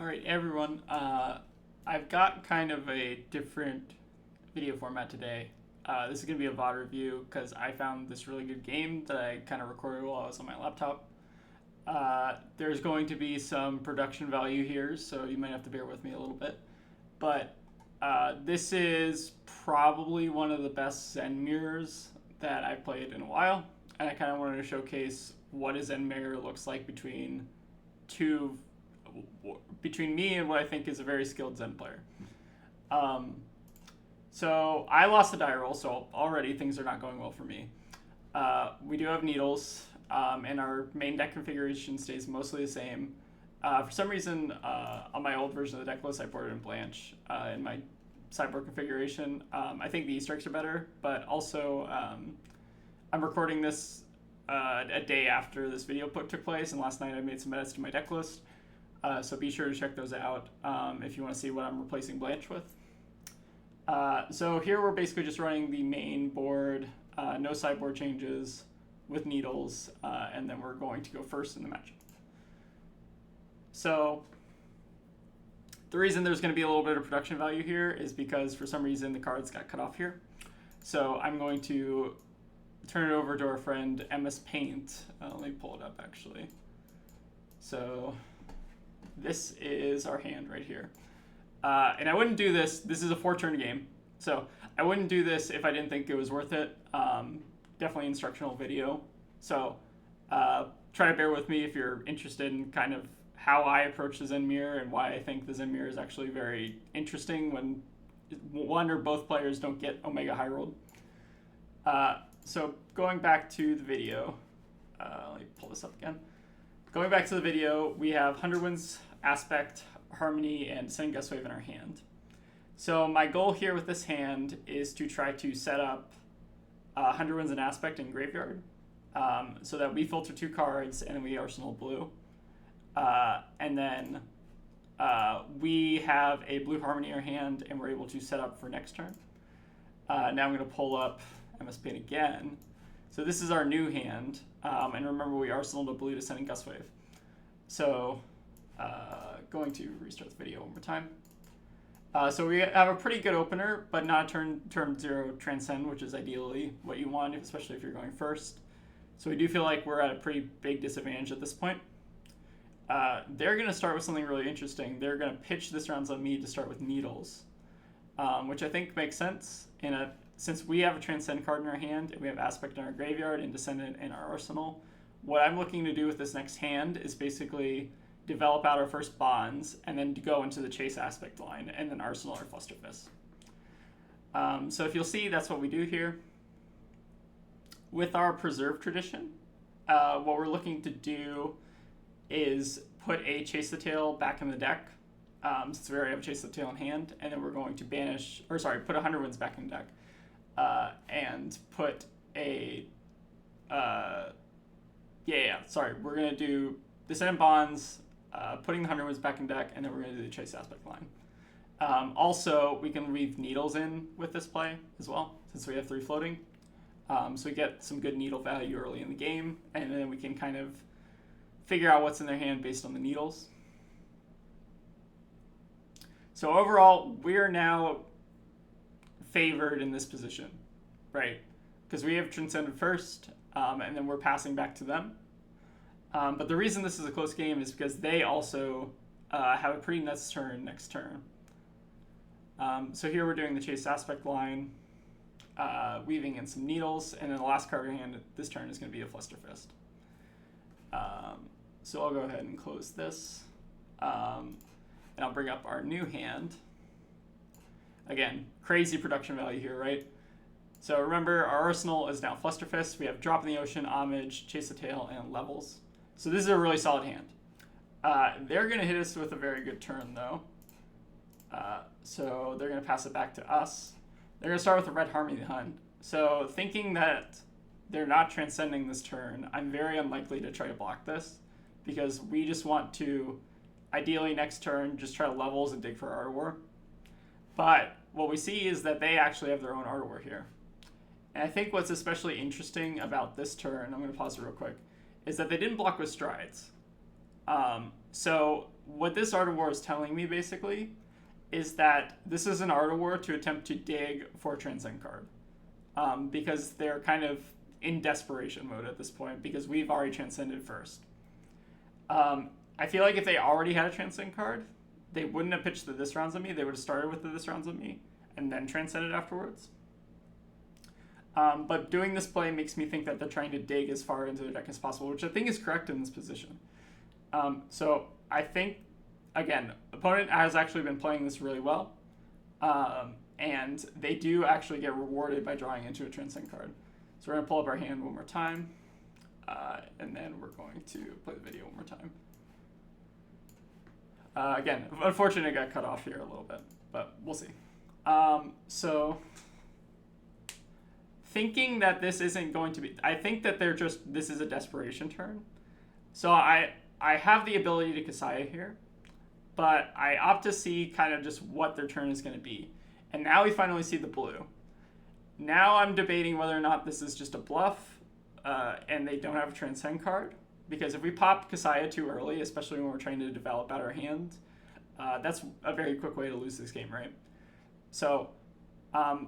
All right, everyone. I've got kind of a different video format today. This is going to be a VOD review because I found this really good game that I kind of recorded while I was on my laptop. There's going to be some production value here, so you might have to bear with me a little bit. But this is probably one of the best Zen mirrors that I've played in a while. And I kind of wanted to showcase what a Zen mirror looks like between me and what I think is a very skilled Zen player. So I lost the die roll, so already things are not going well for me. We do have needles, and our main deck configuration stays mostly the same. For some reason, on my old version of the Decklist, I boarded in Blanche in my sideboard configuration. I think the Easter eggs are better, but also I'm recording this a day after this video took place, and last night I made some edits to my decklist. So be sure to check those out if you want to see what I'm replacing Blanche with. So here we're basically just running the main board, no sideboard changes with needles, and then we're going to go first in the matchup. So the reason there's going to be a little bit of production value here is because for some reason the cards got cut off here. So I'm going to turn it over to our friend MS Paint. Let me pull it up actually. So this is our hand right here. And I wouldn't do this. This is a 4-turn game. So I wouldn't do this if I didn't think it was worth it. Definitely instructional video. So try to bear with me if you're interested in kind of how I approach the Zen mirror and why I think the Zen mirror is actually very interesting when one or both players don't get Omega High rolled. So going back to the video, let me pull this up again. Going back to the video, we have 100 Winds, Aspect, Harmony, and Descending Gustwave in our hand. So my goal here with this hand is to try to set up 100 Winds and Aspect in Graveyard so that we filter 2 cards and then we arsenal blue. And then we have a blue Harmony in our hand and we're able to set up for next turn. Now I'm going to pull up MS Paint again. So this is our new hand, and remember we arsenaled a blue Descending Gustwave. So going to restart the video one more time. So we have a pretty good opener, but not a turn 0 Transcend, which is ideally what you want, especially if you're going first. So we do feel like we're at a pretty big disadvantage at this point. They're going to start with something really interesting. They're going to pitch this rounds on me to start with needles, which I think makes sense since we have a Transcend card in our hand and we have Aspect in our graveyard and Descendant in our arsenal. What I'm looking to do with this next hand is basically develop out our first bonds and then go into the Chase Aspect line and then arsenal our Flusterfist. So if you'll see, that's what we do here. With our Preserve tradition, what we're looking to do is put a Chase the Tail back in the deck, since we already have a Chase the Tail in hand, and then we're going to put 100 Winds back in the deck, and put a, we're going to do Descendant Bonds, putting the 100 Winds back in deck, and then we're going to do the Chase Aspect line. Also, we can weave needles in with this play as well, since we have 3 floating. So we get some good needle value early in the game, and then we can kind of figure out what's in their hand based on the needles. So overall, we're now favored in this position, right? Because we have Transcended first, and then we're passing back to them. But the reason this is a close game is because they also have a pretty nuts turn next turn. So here we're doing the Chase Aspect line, weaving in some needles, and then the last card in hand this turn is going to be a Flusterfist. So I'll go ahead and close this, and I'll bring up our new hand. Again, crazy production value here, right? So remember, our arsenal is now Flusterfist. We have Drop in the Ocean, Homage, Chase the Tail, and Levels. So this is a really solid hand. They're going to hit us with a very good turn, though. So they're going to pass it back to us. They're going to start with a Red Harmony Hunt. So thinking that they're not transcending this turn, I'm very unlikely to try to block this, because we just want to, ideally next turn, just try to levels and dig for Art War. But what we see is that they actually have their own Art War here. And I think what's especially interesting about this turn, I'm going to pause it real quick, is that they didn't block with Strides. So what this Art of War is telling me basically is that this is an Art of War to attempt to dig for a Transcend card. Because they're kind of in desperation mode at this point because we've already transcended first. I feel like if they already had a Transcend card, they wouldn't have pitched the This Rounds on me. They would have started with the This Rounds on me and then transcended afterwards. But doing this play makes me think that they're trying to dig as far into their deck as possible, which I think is correct in this position. So I think, again, opponent has actually been playing this really well. And they do actually get rewarded by drawing into a Transcend card. So we're going to pull up our hand one more time. And then we're going to play the video one more time. Again, unfortunately, it got cut off here a little bit, but we'll see. So thinking that this isn't going to be... I think that this is a desperation turn. So I have the ability to Kasaya here, but I opt to see kind of just what their turn is going to be. And now we finally see the blue. Now I'm debating whether or not this is just a bluff and they don't have a Transcend card. Because if we pop Kasaya too early, especially when we're trying to develop out our hand, that's a very quick way to lose this game, right? So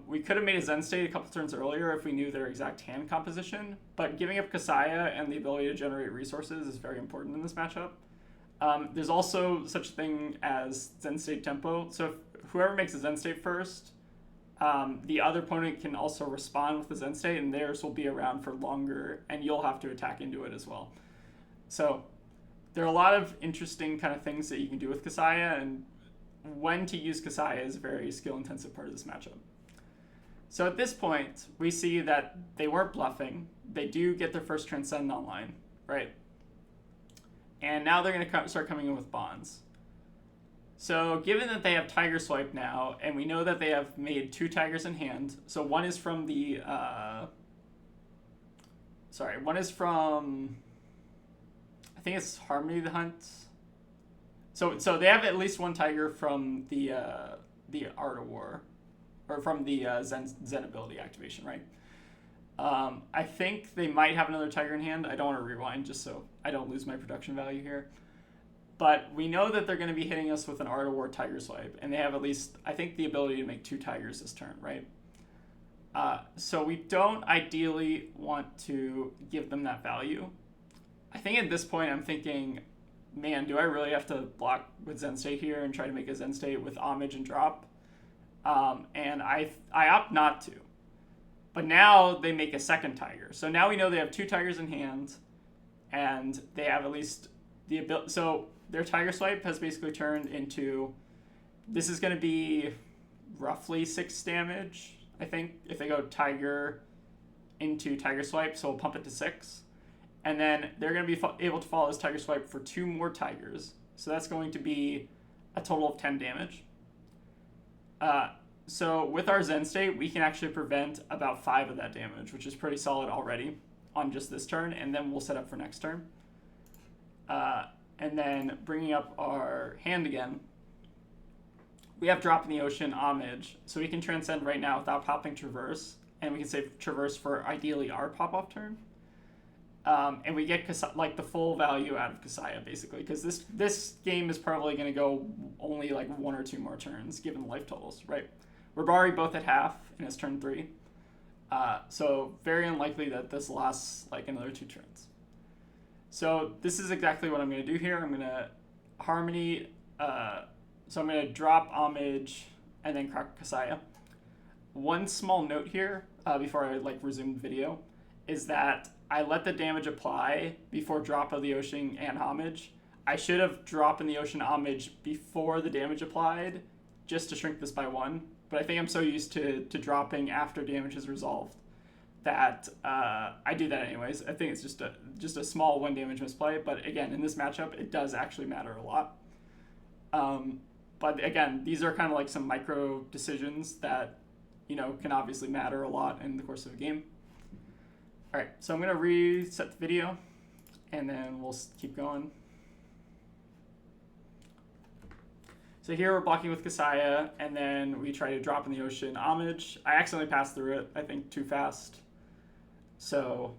we could have made a Zen State a couple turns earlier if we knew their exact hand composition. But giving up Kasaya and the ability to generate resources is very important in this matchup. There's also such a thing as Zen State tempo. So if whoever makes a Zen State first, the other opponent can also respond with the Zen State, and theirs will be around for longer, and you'll have to attack into it as well. So there are a lot of interesting kind of things that you can do with Kasaya, and when to use Kasaya is a very skill-intensive part of this matchup. So at this point, we see that they weren't bluffing. They do get their first Transcend online, right? And now they're going to start coming in with bonds. So given that they have Tiger Swipe now, and we know that they have made 2 Tigers in hand, so one is from the, one is from, I think it's Harmony the Hunt. So they have at least 1 Tiger from the Art of War, or from the Zen ability activation, right? I think they might have another Tiger in hand. I don't want to rewind just so I don't lose my production value here. But we know that they're going to be hitting us with an Art of War Tiger Swipe, and they have at least, I think, the ability to make 2 Tigers this turn, right? So we don't ideally want to give them that value. I think at this point I'm thinking, man, do I really have to block with Zen State here and try to make a Zen State with Homage and drop? And I opt not to. But now they make a second Tiger. So now we know they have 2 Tigers in hand, and they have at least the ability. So their Tiger Swipe has basically turned into, this is going to be roughly 6 damage, I think, if they go Tiger into Tiger Swipe, so we'll pump it to 6. And then they're going to be able to follow this Tiger Swipe for 2 more Tigers. So that's going to be a total of 10 damage. So with our Zen State, we can actually prevent about 5 of that damage, which is pretty solid already on just this turn, and then we'll set up for next turn. And then bringing up our hand again, we have Drop in the Ocean, Homage, so we can Transcend right now without popping Traverse, and we can save Traverse for ideally our pop-off turn. And we get like the full value out of Kasaya, basically, because this game is probably going to go only like 1 or 2 more turns, given the life totals, right? We're already both at half, and it's turn 3. So very unlikely that this lasts like another 2 turns. So this is exactly what I'm going to do here. I'm going to Harmony, so I'm going to drop Homage and then crack Kasaya. One small note here, before I resume the video, is that I let the damage apply before Drop of the Ocean and Homage. I should have Drop in the Ocean Homage before the damage applied, just to shrink this by 1. But I think I'm so used to dropping after damage is resolved that I do that anyways. I think it's just a small 1 damage misplay, but again, in this matchup, it does actually matter a lot. But again, these are kind of like some micro decisions that, can obviously matter a lot in the course of a game. All right, so I'm going to reset the video, and then we'll keep going. So here we're blocking with Kasaya, and then we try to Drop in the Ocean Homage. I accidentally passed through it, I think, too fast. So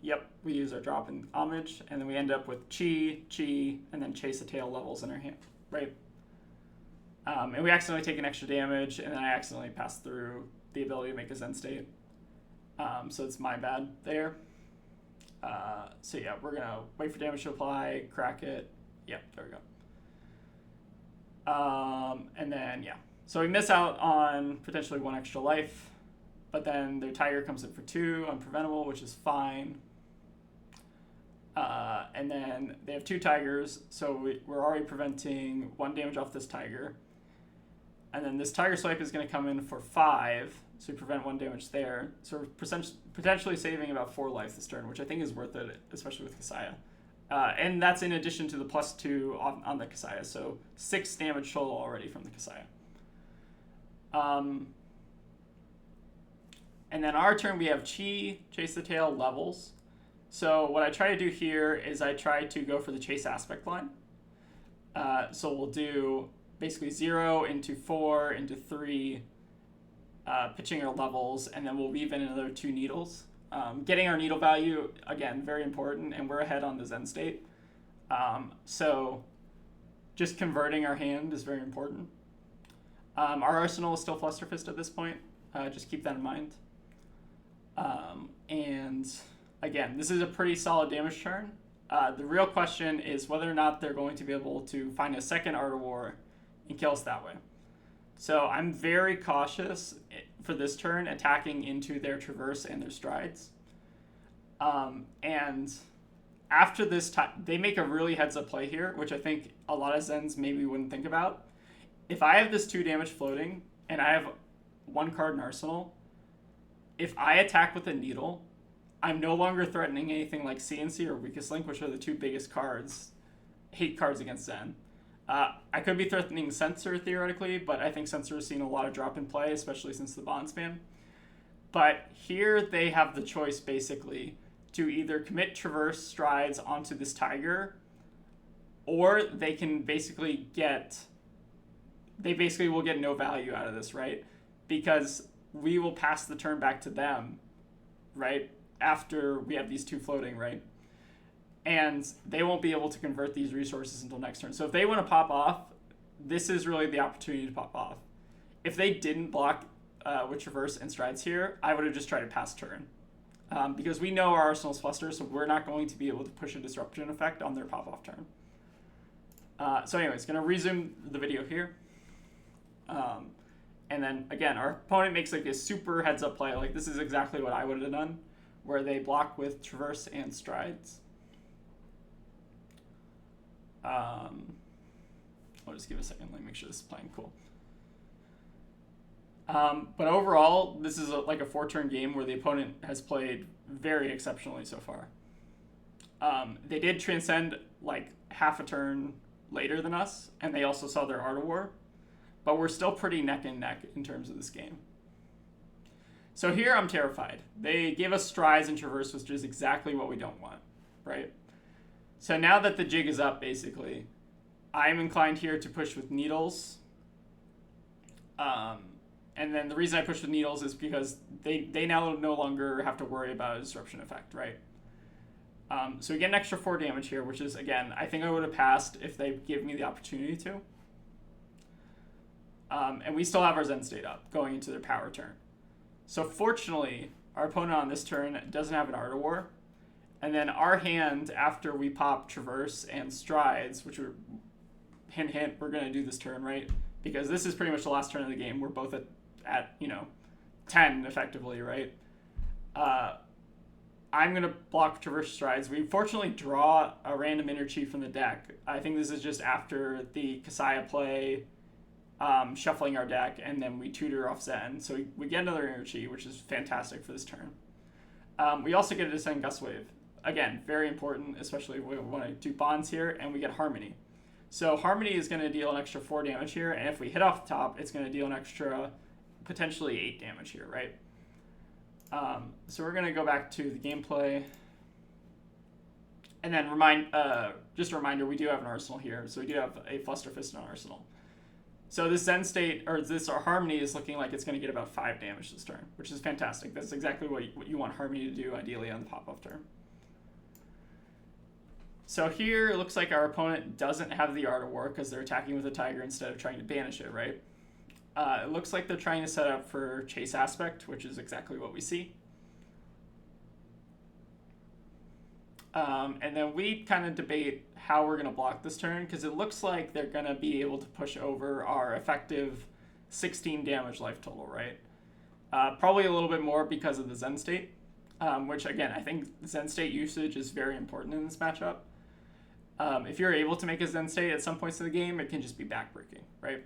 Yep, we use our drop in homage, and then we end up with Chi, Chi, and then Chase the Tail levels in our hand, right? And we accidentally take an extra damage, and then I accidentally pass through the ability to make a Zen state. So it's my bad there. So yeah, we're gonna wait for damage to apply, crack it. Yep, there we go. And then yeah, so we miss out on potentially 1 extra life, but then their tiger comes in for 2, unpreventable, which is fine. And then they have 2 tigers, so we're already preventing 1 damage off this tiger. And then this tiger swipe is going to come in for 5, so we prevent 1 damage there. So we're potentially saving about 4 life this turn, which I think is worth it, especially with Kasaya. And that's in addition to the +2 on the Kasaya, so 6 damage total already from the Kasaya. And then our turn, we have Chi, Chase the Tail, levels. So what I try to do here is I try to go for the Chase aspect line. So we'll do basically 0 into 4 into 3, pitching our levels, and then we'll weave in another 2 needles. Getting our needle value, again, very important, and we're ahead on the Zen state. So just converting our hand is very important. Our arsenal is still Flusterfist at this point. Just keep that in mind. And again, this is a pretty solid damage turn. The real question is whether or not they're going to be able to find a second Art of War and kill us that way. So I'm very cautious for this turn, attacking into their traverse and their strides. And after this time, they make a really heads-up play here, which I think a lot of Zens maybe wouldn't think about. If I have this 2 damage floating, and I have 1 card in Arsenal, if I attack with a needle, I'm no longer threatening anything like CNC or Weakest Link, which are the 2 biggest cards, hate cards against Zen. I could be threatening Censor theoretically, but I think Censor has seen a lot of drop in play, especially since the Bond Span. But here they have the choice basically to either commit Traverse Strides onto this Tiger, or they can basically will get no value out of this, right? Because we will pass the turn back to them, right? After we have these 2 floating, right? And they won't be able to convert these resources until next turn. So if they want to pop off, this is really the opportunity to pop off. If they didn't block with Traverse and Strides here, I would have just tried to pass turn. Because we know our Arsenal's Fluster, so we're not going to be able to push a Disruption effect on their pop-off turn. So anyways, going to resume the video here. And then, again, our opponent makes like a super heads-up play. Like, this is exactly what I would have done, where they block with Traverse and Strides. I'll just give a second. Let me make sure this is playing cool. But overall, this is like a 4-turn game where the opponent has played very exceptionally so far. They did transcend like half a turn later than us, and they also saw their Art of War, but we're still pretty neck and neck in terms of this game. So here I'm terrified. They gave us Strides and Traverse, which is exactly what we don't want, right? So now that the jig is up, basically, I'm inclined here to push with Needles. And then the reason I push with Needles is because they now no longer have to worry about a Disruption effect, right? So we get an extra 4 damage here, which is, again, I think I would have passed if they give me the opportunity to. And we still have our Zen state up going into their power turn. So fortunately, our opponent on this turn doesn't have an Art of War. And then our hand, after we pop Traverse and Strides, which are, hint, hint, we're going to do this turn, right? Because this is pretty much the last turn of the game. We're both at 10 effectively, right? I'm going to block Traverse Strides. We fortunately draw a random Inner Chi from the deck. I think this is just after the Kasaya play, shuffling our deck, and then we tutor off Zen. So we get another Inner Chi, which is fantastic for this turn. We also get a Descend Gust Wave. Again, very important, especially when we want to do bonds here, and we get Harmony. So Harmony is going to deal an extra 4 damage here, and if we hit off the top, it's going to deal an extra, potentially 8 damage here, right? So we're going to go back to the gameplay. And then just a reminder, we do have an Arsenal here, so we do have a Flusterfist in our Arsenal. So this Zen state, or our Harmony is looking like it's going to get about 5 damage this turn, which is fantastic. That's exactly what you want Harmony to do, ideally, on the pop-off turn. So here it looks like our opponent doesn't have the Art of War because they're attacking with a tiger instead of trying to banish it, right? It looks like they're trying to set up for chase aspect, which is exactly what we see. And then we kind of debate how we're going to block this turn because it looks like they're going to be able to push over our effective 16 damage life total, right? Probably a little bit more because of the Zen State, which again, I think Zen State usage is very important in this matchup. If you're able to make a Zen State at some points in the game, it can just be backbreaking, right?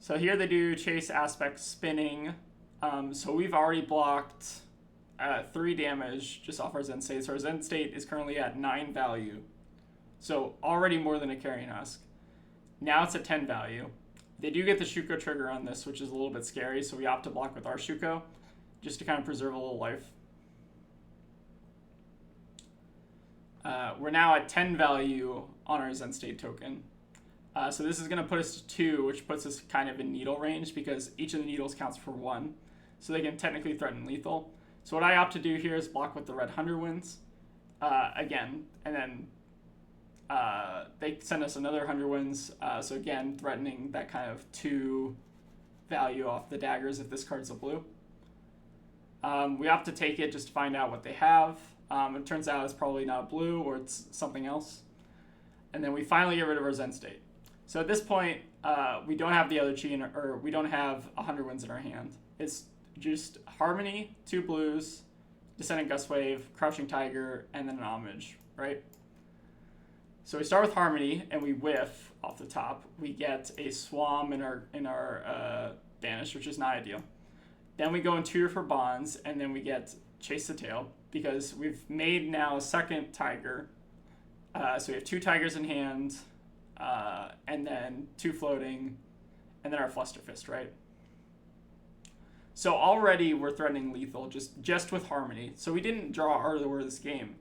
So here they do chase aspect spinning. So we've already blocked 3 damage just off our Zen State. So our Zen State is currently at 9 value. So already more than a Carrion Husk. Now it's at 10 value. They do get the Shuko trigger on this, which is a little bit scary. So we opt to block with our Shuko just to kind of preserve a little life. We're now at 10 value on our Zen State token. So this is going to put us to 2, which puts us kind of in needle range because each of the needles counts for 1. So they can technically threaten lethal. So what I opt to do here is block with the red 100 wins again. And then they send us another 100 wins. So again, threatening that kind of 2 value off the daggers if this card's a blue. We opt to take it just to find out what they have. It turns out it's probably not blue or it's something else. And then we finally get rid of our Zen State. So at this point, we don't have the other chi, or we don't have 100 wins in our hand. It's just Harmony, 2 blues, Descendant Gustwave, Crouching Tiger, and then an Homage, right? So we start with Harmony, and we whiff off the top. We get a Swam in our Banish, which is not ideal. Then we go in Tutor for Bonds, and then we get Chase the Tail, because we've made now a second Tiger. So we have 2 Tigers in hand, and then 2 floating, and then our Flusterfist, right? So already we're threatening lethal just with Harmony. So we didn't draw Art of the War this game,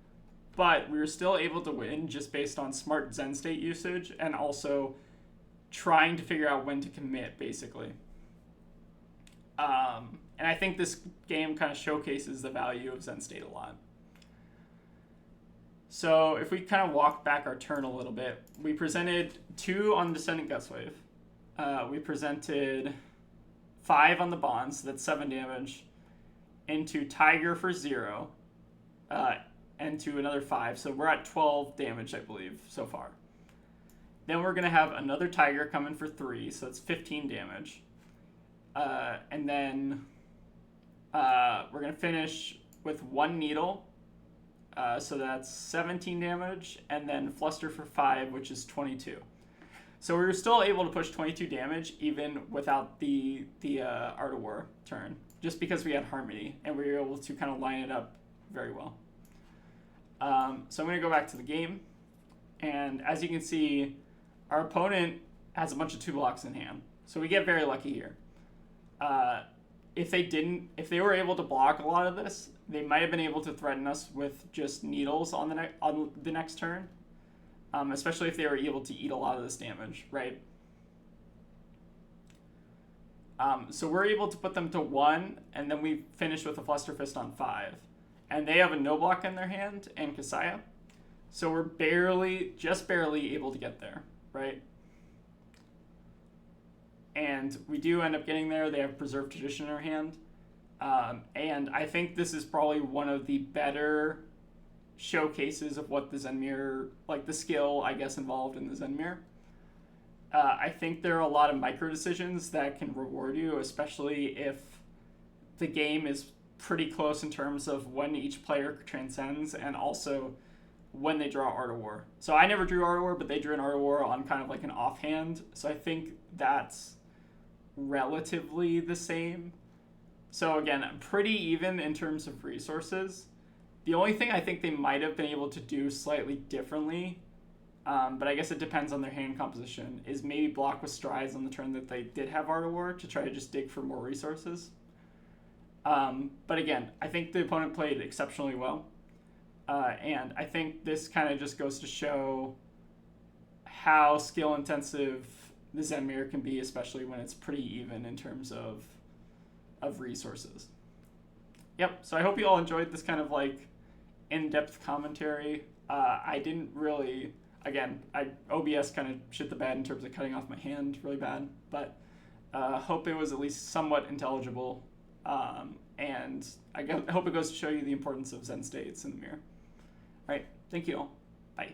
but we were still able to win just based on smart Zen State usage and also trying to figure out when to commit, basically. And I think this game kind of showcases the value of Zen State a lot. So if we kind of walk back our turn a little bit, we presented 2 on Descendant Gustwave. We presented 5 on the Bonds, so that's 7 damage, into Tiger for 0, and to another 5. So we're at 12 damage, I believe, so far. Then we're going to have another Tiger come in for 3, so that's 15 damage. And then we're going to finish with 1 Needle, so that's 17 damage, and then Fluster for 5, which is 22. So we were still able to push 22 damage even without the Art of War turn, just because we had Harmony, and we were able to kind of line it up very well. So I'm going to go back to the game, and as you can see, our opponent has a bunch of 2 blocks in hand, so we get very lucky here. If they were able to block a lot of this, they might have been able to threaten us with just needles on the next turn, especially if they were able to eat a lot of this damage, right? So we're able to put them to 1, and then we finish with a Flusterfist on 5. And they have a no block in their hand and Kasaya. So we're just barely able to get there, right? And we do end up getting there. They have Preserved Tradition in their hand. And I think this is probably one of the better showcases of what the Zen Mirror, like the skill, I guess, involved in the Zen Mirror. I think there are a lot of micro decisions that can reward you, especially if the game is pretty close in terms of when each player transcends and also when they draw Art of War. So I never drew Art of War, but they drew an Art of War on kind of like an offhand. So I think that's relatively the same. So again, pretty even in terms of resources. The only thing I think they might have been able to do slightly differently, but I guess it depends on their hand composition, is maybe block with Strides on the turn that they did have Art of War to try to just dig for more resources. But again, I think the opponent played exceptionally well. And I think this kind of just goes to show how skill intensive the Zen Mirror can be, especially when it's pretty even in terms of resources. Yep, so I hope you all enjoyed this kind of like in-depth commentary. I didn't really, again, OBS kind of shit the bed in terms of cutting off my hand really bad, but hope it was at least somewhat intelligible. And I hope it goes to show you the importance of Zen states in the mirror. All right, thank you all. Bye.